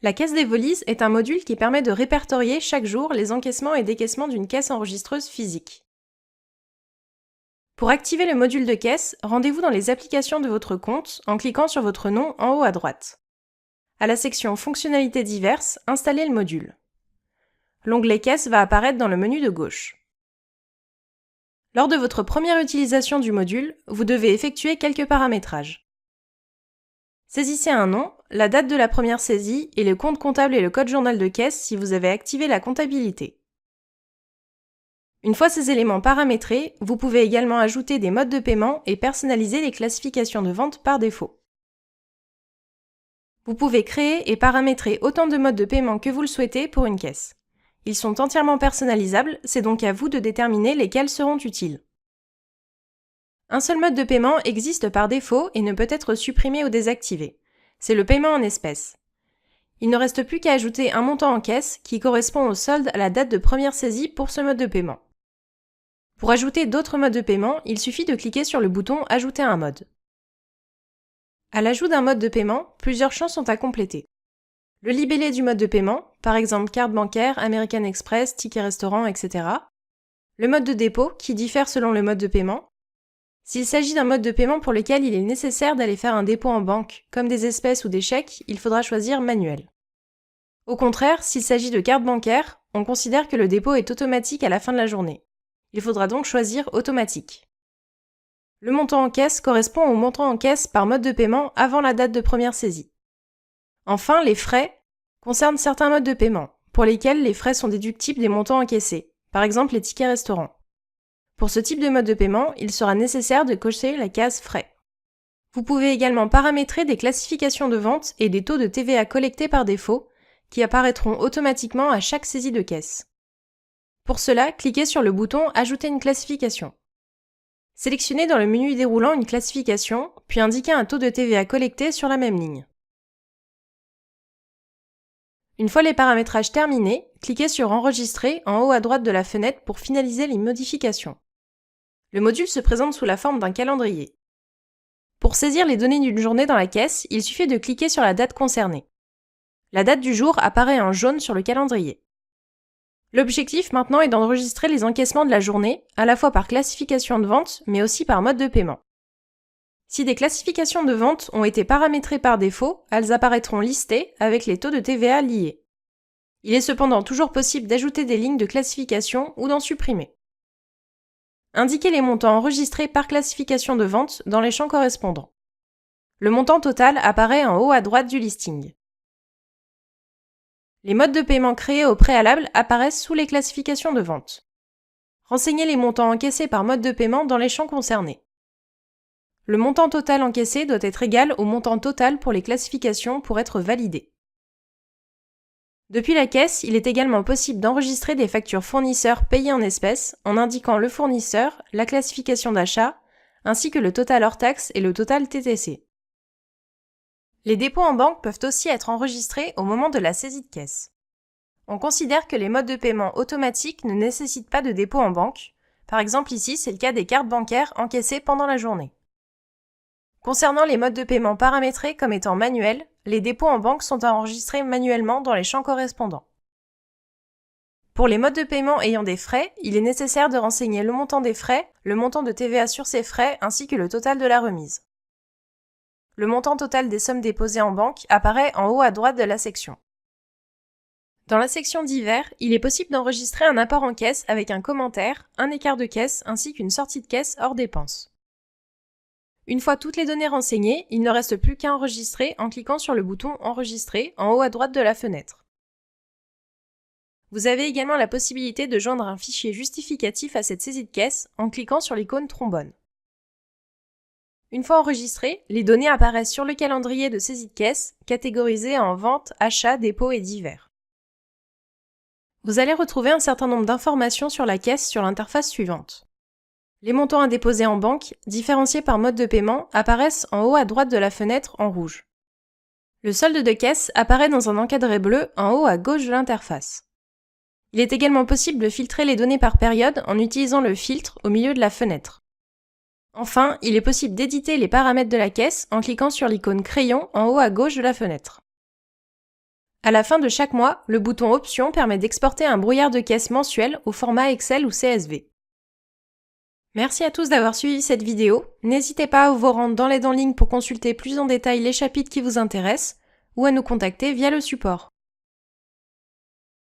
La caisse des volises est un module qui permet de répertorier chaque jour les encaissements et décaissements d'une caisse enregistreuse physique. Pour activer le module de caisse, rendez-vous dans les applications de votre compte en cliquant sur votre nom en haut à droite. À la section Fonctionnalités diverses, installez le module. L'onglet Caisse va apparaître dans le menu de gauche. Lors de votre première utilisation du module, vous devez effectuer quelques paramétrages. Saisissez un nom, la date de la première saisie et le compte comptable et le code journal de caisse si vous avez activé la comptabilité. Une fois ces éléments paramétrés, vous pouvez également ajouter des modes de paiement et personnaliser les classifications de vente par défaut. Vous pouvez créer et paramétrer autant de modes de paiement que vous le souhaitez pour une caisse. Ils sont entièrement personnalisables, c'est donc à vous de déterminer lesquels seront utiles. Un seul mode de paiement existe par défaut et ne peut être supprimé ou désactivé. C'est le paiement en espèces. Il ne reste plus qu'à ajouter un montant en caisse qui correspond au solde à la date de première saisie pour ce mode de paiement. Pour ajouter d'autres modes de paiement, il suffit de cliquer sur le bouton « Ajouter un mode ». À l'ajout d'un mode de paiement, plusieurs champs sont à compléter. Le libellé du mode de paiement, par exemple carte bancaire, American Express, ticket restaurant, etc. Le mode de dépôt, qui diffère selon le mode de paiement. S'il s'agit d'un mode de paiement pour lequel il est nécessaire d'aller faire un dépôt en banque, comme des espèces ou des chèques, il faudra choisir manuel. Au contraire, s'il s'agit de carte bancaire, on considère que le dépôt est automatique à la fin de la journée. Il faudra donc choisir automatique. Le montant en caisse correspond au montant en caisse par mode de paiement avant la date de première saisie. Enfin, les frais concernent certains modes de paiement, pour lesquels les frais sont déductibles des montants encaissés, par exemple les tickets restaurants. Pour ce type de mode de paiement, il sera nécessaire de cocher la case frais. Vous pouvez également paramétrer des classifications de vente et des taux de TVA collectés par défaut, qui apparaîtront automatiquement à chaque saisie de caisse. Pour cela, cliquez sur le bouton « Ajouter une classification ». Sélectionnez dans le menu déroulant une classification, puis indiquez un taux de TVA collecté sur la même ligne. Une fois les paramétrages terminés, cliquez sur « Enregistrer » en haut à droite de la fenêtre pour finaliser les modifications. Le module se présente sous la forme d'un calendrier. Pour saisir les données d'une journée dans la caisse, il suffit de cliquer sur la date concernée. La date du jour apparaît en jaune sur le calendrier. L'objectif maintenant est d'enregistrer les encaissements de la journée, à la fois par classification de vente, mais aussi par mode de paiement. Si des classifications de vente ont été paramétrées par défaut, elles apparaîtront listées avec les taux de TVA liés. Il est cependant toujours possible d'ajouter des lignes de classification ou d'en supprimer. Indiquez les montants enregistrés par classification de vente dans les champs correspondants. Le montant total apparaît en haut à droite du listing. Les modes de paiement créés au préalable apparaissent sous les classifications de vente. Renseignez les montants encaissés par mode de paiement dans les champs concernés. Le montant total encaissé doit être égal au montant total pour les classifications pour être validé. Depuis la caisse, il est également possible d'enregistrer des factures fournisseurs payées en espèces en indiquant le fournisseur, la classification d'achat, ainsi que le total hors taxe et le total TTC. Les dépôts en banque peuvent aussi être enregistrés au moment de la saisie de caisse. On considère que les modes de paiement automatiques ne nécessitent pas de dépôt en banque. Par exemple ici, c'est le cas des cartes bancaires encaissées pendant la journée. Concernant les modes de paiement paramétrés comme étant manuels, les dépôts en banque sont enregistrés manuellement dans les champs correspondants. Pour les modes de paiement ayant des frais, il est nécessaire de renseigner le montant des frais, le montant de TVA sur ces frais ainsi que le total de la remise. Le montant total des sommes déposées en banque apparaît en haut à droite de la section. Dans la section divers, il est possible d'enregistrer un apport en caisse avec un commentaire, un écart de caisse ainsi qu'une sortie de caisse hors dépenses. Une fois toutes les données renseignées, il ne reste plus qu'à enregistrer en cliquant sur le bouton « Enregistrer » en haut à droite de la fenêtre. Vous avez également la possibilité de joindre un fichier justificatif à cette saisie de caisse en cliquant sur l'icône trombone. Une fois enregistrées, les données apparaissent sur le calendrier de saisie de caisse, catégorisé en vente, achat, dépôt et divers. Vous allez retrouver un certain nombre d'informations sur la caisse sur l'interface suivante. Les montants à déposer en banque, différenciés par mode de paiement, apparaissent en haut à droite de la fenêtre en rouge. Le solde de caisse apparaît dans un encadré bleu en haut à gauche de l'interface. Il est également possible de filtrer les données par période en utilisant le filtre au milieu de la fenêtre. Enfin, il est possible d'éditer les paramètres de la caisse en cliquant sur l'icône crayon en haut à gauche de la fenêtre. À la fin de chaque mois, le bouton Options permet d'exporter un brouillard de caisse mensuel au format Excel ou CSV. Merci à tous d'avoir suivi cette vidéo. N'hésitez pas à vous rendre dans l'aide en ligne pour consulter plus en détail les chapitres qui vous intéressent ou à nous contacter via le support.